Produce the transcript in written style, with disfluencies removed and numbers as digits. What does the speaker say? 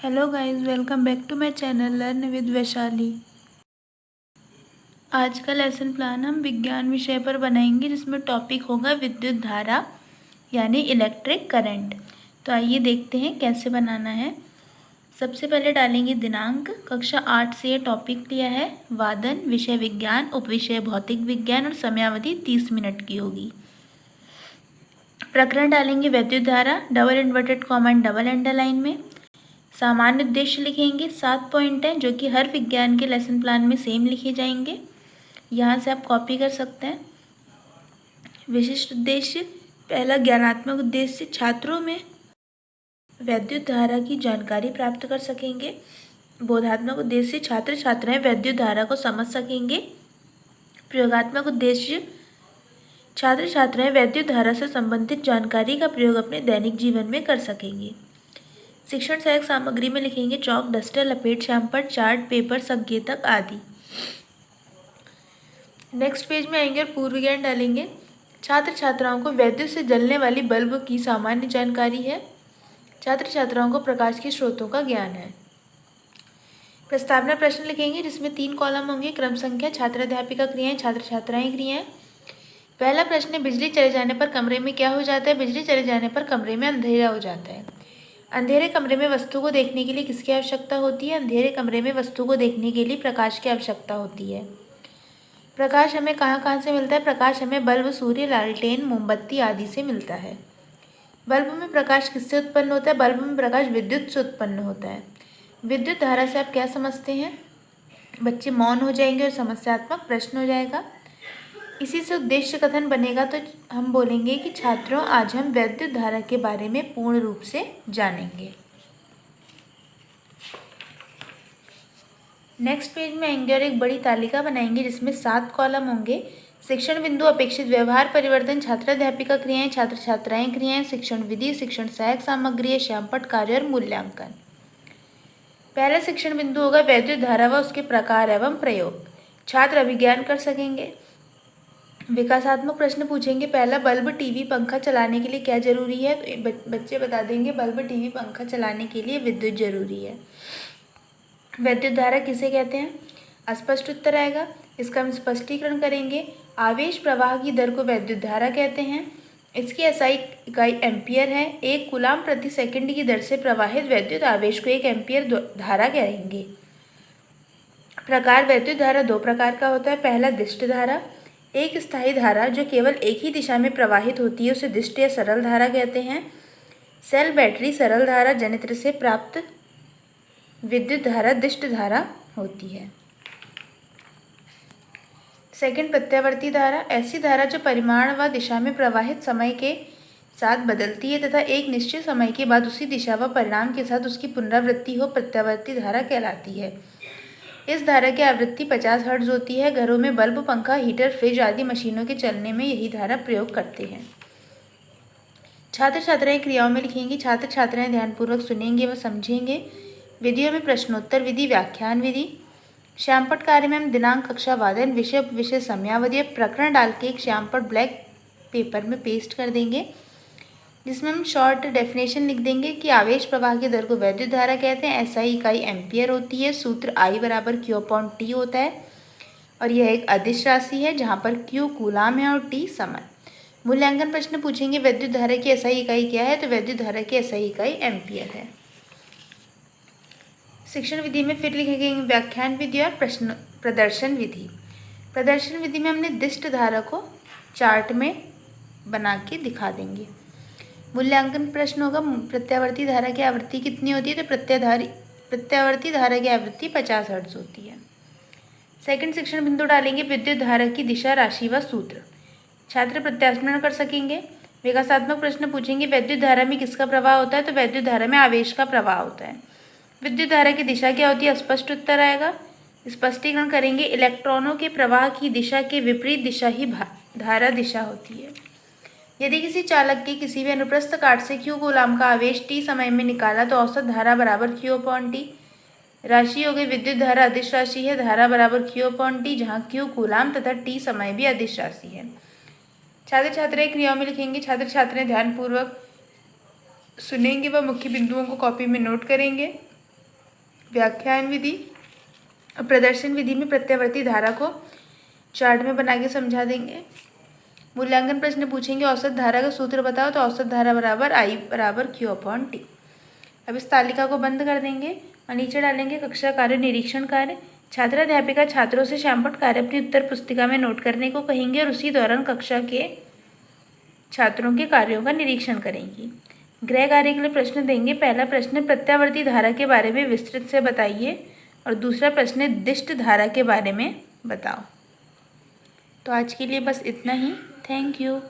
Hello guys, welcome back to my channel learn with Vaishali. आज का lesson plan हम विज्ञान विषय पर बनाएंगे, जिसमें टॉपिक होगा विद्युत धारा यानी इलेक्ट्रिक करंट। तो आइए देखते हैं कैसे बनाना है। सबसे पहले डालेंगे दिनांक। कक्षा 8 से ये टॉपिक लिया है। वादन, विषय विज्ञान, उपविषय भौतिक विज्ञान और समयावधि 30 मिनट की होगी। प्रकरण डालेंगे विद्युत धारा, double inverted comma double underline में। सामान्य उद्देश्य लिखेंगे। 7 पॉइंट हैं जो कि हर विज्ञान के लेसन प्लान में सेम लिखे जाएंगे। यहाँ से आप कॉपी कर सकते हैं। विशिष्ट उद्देश्य, पहला ज्ञानात्मक उद्देश्य, छात्रों में वैद्युत धारा की जानकारी प्राप्त कर सकेंगे। बोधात्मक उद्देश्य, छात्र छात्राएं वैद्युत धारा को समझ सकेंगे। प्रयोगात्मक उद्देश्य, छात्र छात्राएं वैद्युत धारा से संबंधित जानकारी का प्रयोग अपने दैनिक जीवन में कर सकेंगे। शिक्षण सहायक सामग्री में लिखेंगे चौक, डस्टर, लपेट, श्यामपट्ट, चार्ट, पेपर, संकेतक आदि। नेक्स्ट पेज में आएंगे और पूर्व ज्ञान डालेंगे। छात्र छात्राओं को विद्युत से जलने वाली बल्ब की सामान्य जानकारी है। छात्र छात्राओं को प्रकाश के स्रोतों का ज्ञान है। प्रस्तावना प्रश्न लिखेंगे, जिसमें 3 कॉलम होंगे। क्रम संख्या, छात्र अध्यापिका क्रियाएं, छात्र छात्राएं क्रियाएं। पहला प्रश्न है, बिजली चले जाने पर कमरे में क्या हो जाता है? बिजली चले जाने पर कमरे में अंधेरा हो जाता है। अंधेरे कमरे में वस्तु को देखने के लिए किसकी आवश्यकता होती है? अंधेरे कमरे में वस्तु को देखने के लिए प्रकाश की आवश्यकता होती है। प्रकाश हमें कहाँ कहाँ से मिलता है? प्रकाश हमें बल्ब, सूर्य, लालटेन, मोमबत्ती आदि से मिलता है। बल्ब में प्रकाश किससे उत्पन्न होता है? बल्ब में प्रकाश विद्युत से उत्पन्न होता है। विद्युत धारा से आप क्या समझते हैं? बच्चे मौन हो जाएंगे और समस्यात्मक प्रश्न हो जाएगा। इसी से उद्देश्य कथन बनेगा। तो हम बोलेंगे कि छात्रों, आज हम विद्युत धारा के बारे में पूर्ण रूप से जानेंगे। नेक्स्ट पेज में आएंगे और एक बड़ी तालिका बनाएंगे, जिसमें 7 कॉलम होंगे। शिक्षण बिंदु, अपेक्षित व्यवहार परिवर्तन, छात्र अध्यापिका क्रियाएं, छात्र छात्राएं क्रियाएं, शिक्षण विधि, शिक्षण सहायक सामग्री, श्यामपट्ट कार्य और मूल्यांकन। पहला शिक्षण बिंदु होगा विद्युत धारा व उसके प्रकार एवं प्रयोग। छात्र अभिज्ञान कर सकेंगे। विकासात्मक प्रश्न पूछेंगे। पहला, बल्ब, टीवी, पंखा चलाने के लिए क्या जरूरी है? तो बच्चे बता देंगे बल्ब, टीवी, पंखा चलाने के लिए विद्युत जरूरी है। विद्युत धारा किसे कहते हैं? अस्पष्ट उत्तर आएगा। इसका हम स्पष्टीकरण करेंगे। आवेश प्रवाह की दर को विद्युत धारा कहते हैं। इसकी एसआई इकाई एम्पियर है। 1 कूलाम प्रति सेकंड की दर से प्रवाहित विद्युत आवेश को 1 एम्पियर धारा कहेंगे। प्रकार, विद्युत धारा 2 प्रकार का होता है। पहला, दिष्ट धारा, एक स्थायी धारा जो केवल एक ही दिशा में प्रवाहित होती है, उसे दिष्ट या सरल धारा कहते हैं। सेल बैटरी सरल धारा जनित्र से प्राप्त विद्युत धारा दिष्ट धारा होती है। सेकंड, प्रत्यावर्ती धारा, ऐसी धारा जो परिमाण व दिशा में प्रवाहित समय के साथ बदलती है तथा एक निश्चित समय के बाद उसी दिशा व परिणाम के साथ उसकी पुनरावृत्ति हो, प्रत्यावर्ती धारा कहलाती है। इस धारा की आवृत्ति 50 हर्ट्ज होती है। घरों में बल्ब, पंखा, हीटर, फ्रिज आदि मशीनों के चलने में यही धारा प्रयोग करते हैं। छात्र छात्राएं क्रियाओं में लिखेंगी। छात्र छात्राएं ध्यानपूर्वक सुनेंगे व समझेंगे। विधियों में प्रश्नोत्तर विधि, व्याख्यान विधि। श्यामपट्ट कार्य में हम दिनांक, कक्षा, वादन, विषय, उपविषय, समयावधि, प्रकरण डाल के एक श्यामपट्ट ब्लैक पेपर में पेस्ट कर देंगे, जिसमें हम शॉर्ट डेफिनेशन लिख देंगे कि आवेश प्रवाह की दर को विद्युत धारा कहते हैं। एसआई इकाई एम्पियर होती है। सूत्र I बराबर Q/T होता है और यह एक अदिश राशि है, जहाँ पर Q कूलाम है और T समय। मूल्यांकन प्रश्न पूछेंगे, विद्युत धारा की एसआई इकाई क्या है? तो विद्युत धारा की एसआई इकाई एम्पियर है। शिक्षण विधि में फिर लिखेंगे व्याख्यान विधि और प्रश्न प्रदर्शन विधि। प्रदर्शन विधि में हमने दिष्ट धारा को चार्ट में बना के दिखा देंगे। मूल्यांकन प्रश्न होगा, प्रत्यावर्ती धारा की आवृत्ति कितनी होती है? तो प्रत्यावर्ती धारा की आवृत्ति 50 हर्ट्ज होती है। सेकंड शिक्षण बिंदु डालेंगे विद्युत धारा की दिशा, राशि व सूत्र। छात्र प्रत्यास्मरण कर सकेंगे। विकासात्मक प्रश्न पूछेंगे, विद्युत धारा में किसका प्रवाह होता है? तो विद्युत धारा में आवेश का प्रवाह होता है। विद्युत धारा की दिशा क्या होती है? स्पष्ट उत्तर आएगा। स्पष्टीकरण करेंगे, इलेक्ट्रॉनों के प्रवाह की दिशा के विपरीत दिशा ही धारा दिशा होती है। यदि किसी चालक के किसी भी अनुप्रस्थ काट से Q कूलाम का आवेश T समय में निकाला तो औसत धारा बराबर Q/T। राशि हो गई विद्युत धारा, अदिश राशि है। धारा बराबर Q/T, जहाँ Q कूलाम तथा T समय भी अदिश राशि है। छात्र छात्राएं क्रियाओं में लिखेंगे। छात्र छात्राएं ध्यानपूर्वक सुनेंगे व मुख्य बिंदुओं को कॉपी में नोट करेंगे। व्याख्यान विधि और प्रदर्शन विधि में प्रत्यावर्ती धारा को चार्ट में बना के समझा देंगे। मूल्यांकन प्रश्न पूछेंगे, औसत धारा का सूत्र बताओ, तो औसत धारा बराबर I बराबर Q/T। अब इस तालिका को बंद कर देंगे और नीचे डालेंगे कक्षा कार्य, निरीक्षण कार्य। छात्राध्यापिका छात्रों से श्यामपट्ट कार्य अपनी उत्तर पुस्तिका में नोट करने को कहेंगे और उसी दौरान कक्षा के छात्रों के कार्यों का निरीक्षण करेंगी। गृह कार्य के लिए प्रश्न देंगे। पहला प्रश्न, प्रत्यावर्ती धारा के बारे में विस्तृत से बताइए, और दूसरा प्रश्न, दिष्ट धारा के बारे में बताओ। तो आज के लिए बस इतना ही। Thank you.